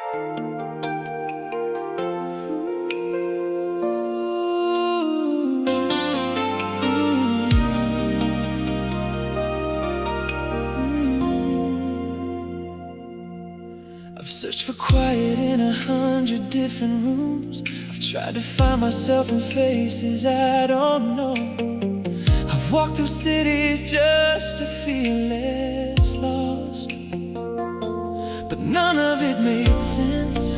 I've searched for quiet in 100 different rooms. I've tried to find myself in faces I don't know. I've walked through cities just to feel less lost, but none of it made sense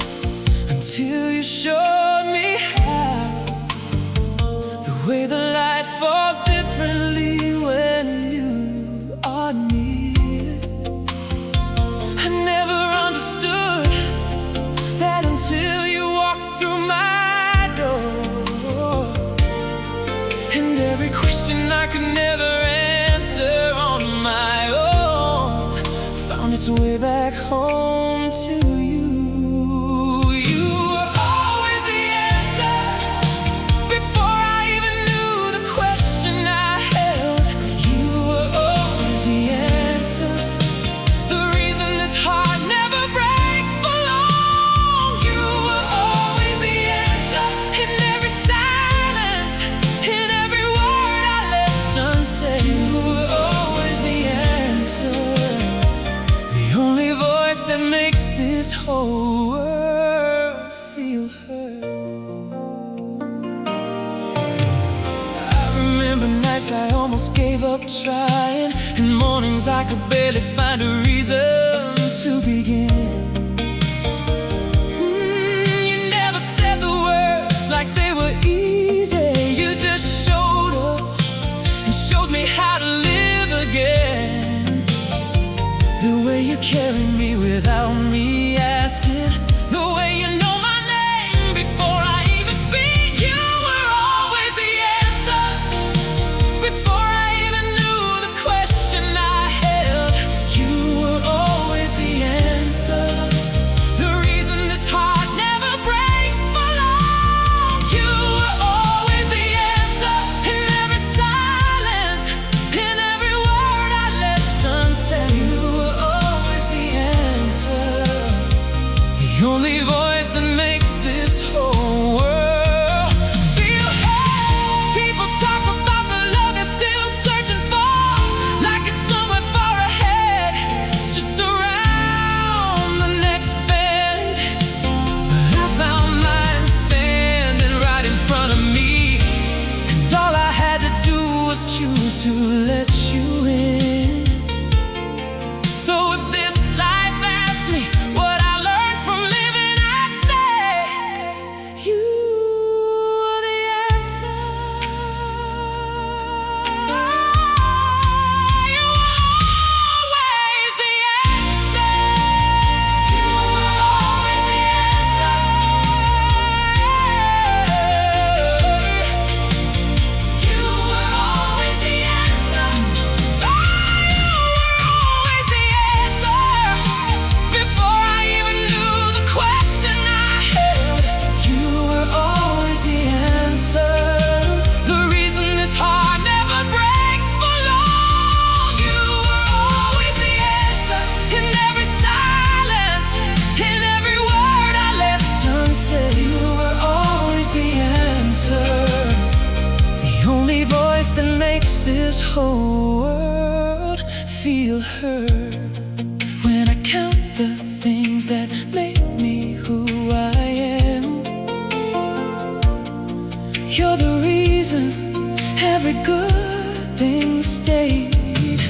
until you showed me how. The way the light falls differently when you are near. I never understood that until you walked through my door. And every question I could never answer on my own found its way back home to you. You were always the answer before I even knew the question I held. You were always the answer, the reason this heart never breaks for long. You were always the answer in every silence, in every word I left unsaid. You were always the answer, the only voice that makes this whole world feel heard. I remember nights I almost gave up trying, and mornings I could barely find a reason to begin. You never said the words like they were easy. You just showed up and showed me how to live again. The way you carry me without me asking, the way you know my name before I even speak. You were always the answer before I even knew the question I held. You were always the answer, the reason this heart never breaks for long. You were always the answer in every silence, in every word I left unsaid. You were always the answer, the only voice that makes this whole world feel heard. People talk about the love they're still searching for, like it's somewhere far ahead, just around the next bend. But I found mine standing right in front of me, and all I had to do was choose to let you in. So if this life asked me what I learned from living, I'd say you are the answer. You were always the answer. You were always the answer. You were always the answer. You were always the answer before I even knew the question I held. You were always the answer, the reason this heart never breaks for long. You were always the answer in every silence, in every word I left unsaid. You were always the answer, the only voice that makes this whole world feel heard. When I count the things that make me who I am, you're the reason every good thing stayed.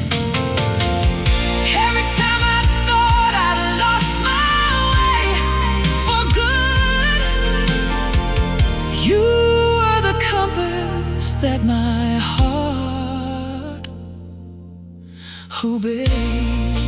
Every time I thought I'd lost my way for good, you are the compass that my heart obeys.